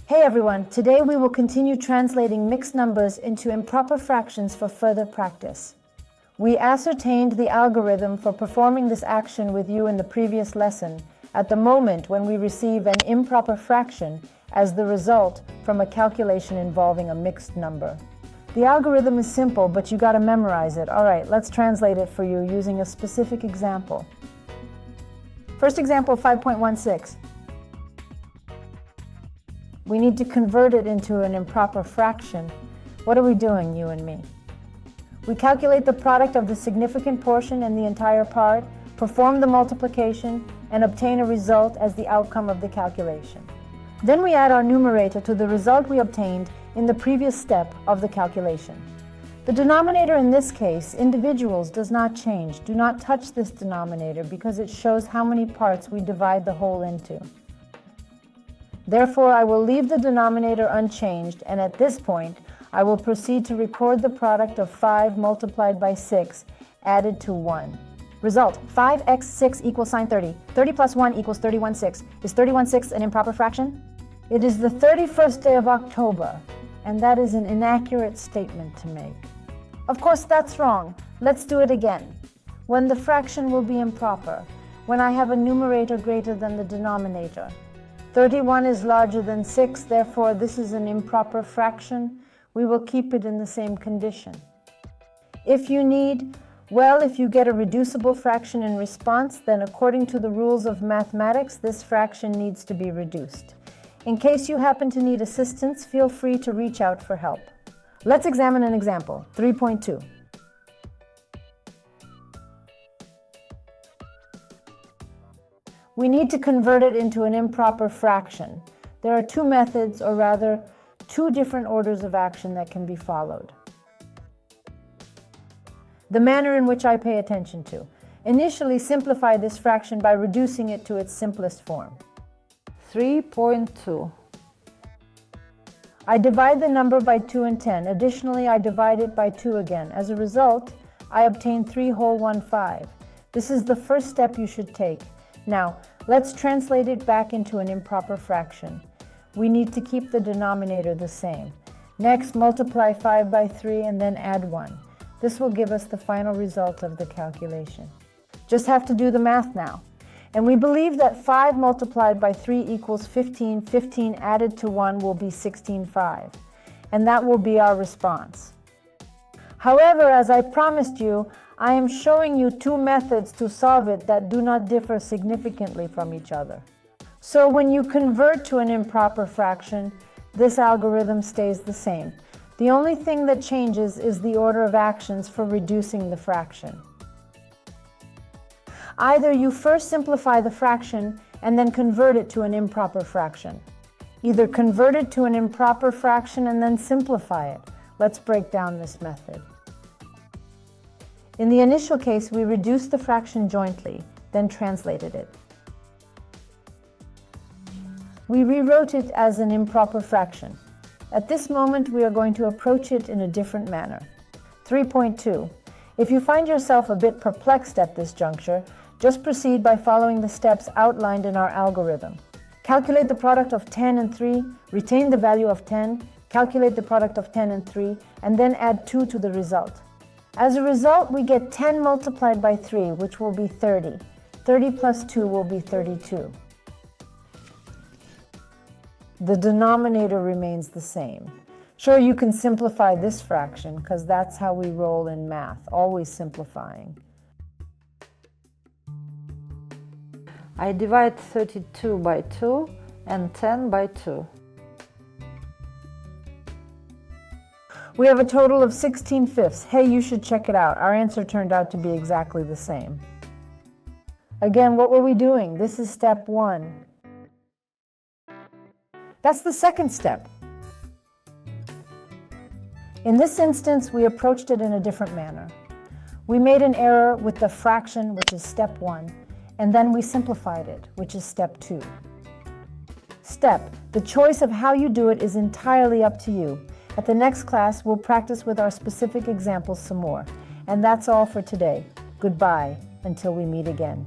Hey everyone, today we will continue translating mixed numbers into improper fractions for further practice. We ascertained the algorithm for performing this action with you in the previous lesson at the moment when we receive an improper fraction as the result from a calculation involving a mixed number. The algorithm is simple, but you gotta memorize it. All right, let's translate it for you using a specific example. First example, 5.16. We need to convert it into an improper fraction. What are we doing, you and me? We calculate the product of the significant portion and the entire part, perform the multiplication, and obtain a result as the outcome of the calculation. Then we add our numerator to the result we obtained in the previous step of the calculation. The denominator in this case, individuals, does not change. Do not touch this denominator because it shows how many parts we divide the whole into. Therefore, I will leave the denominator unchanged, and at this point, I will proceed to record the product of 5 multiplied by 6 added to 1. Result, 5x6 equals sine 30. 30 plus 1 equals 31/6. Is 31/6 an improper fraction? It is the 31st day of October, and that is an inaccurate statement to make. Of course, that's wrong. Let's do it again. When the fraction will be improper, when I have a numerator greater than the denominator. 31 is larger than 6, therefore this is an improper fraction. We will keep it in the same condition. If you get a reducible fraction in response, then according to the rules of mathematics, this fraction needs to be reduced. In case you happen to need assistance, feel free to reach out for help. Let's examine an example, 3.2. We need to convert it into an improper fraction. There are two methods, or rather, two different orders of action that can be followed. The manner in which I pay attention to. Initially, simplify this fraction by reducing it to its simplest form. 3.2. I divide the number by 2 and 10. Additionally, I divide it by 2 again. As a result, I obtain 3 whole 1/5. This is the first step you should take. Now, let's translate it back into an improper fraction. We need to keep the denominator the same. Next, multiply 5 by 3 and then add 1. This will give us the final result of the calculation. Just have to do the math now. And we believe that 5 multiplied by 3 equals 15. 15 added to 1 will be 16/5. And that will be our response. However, as I promised you, I am showing you two methods to solve it that do not differ significantly from each other. So when you convert to an improper fraction, this algorithm stays the same. The only thing that changes is the order of actions for reducing the fraction. Either you first simplify the fraction and then convert it to an improper fraction. Either convert it to an improper fraction and then simplify it. Let's break down this method. In the initial case, we reduced the fraction jointly, then translated it. We rewrote it as an improper fraction. At this moment, we are going to approach it in a different manner. 3.2. If you find yourself a bit perplexed at this juncture, just proceed by following the steps outlined in our algorithm. Calculate the product of 10 and 3, retain the value of 10, calculate the product of 10 and 3, and then add 2 to the result. As a result, we get 10 multiplied by 3, which will be 30. 30 plus 2 will be 32. The denominator remains the same. Sure, you can simplify this fraction, because that's how we roll in math, always simplifying. I divide 32 by 2 and 10 by 2. We have a total of 16/5. Hey, you should check it out. Our answer turned out to be exactly the same. Again, what were we doing? This is step 1. That's the second step. In this instance, we approached it in a different manner. We made an error with the fraction, which is step 1, and then we simplified it, which is step 2. The choice of how you do it is entirely up to you. At the next class, we'll practice with our specific examples some more. And that's all for today. Goodbye until we meet again.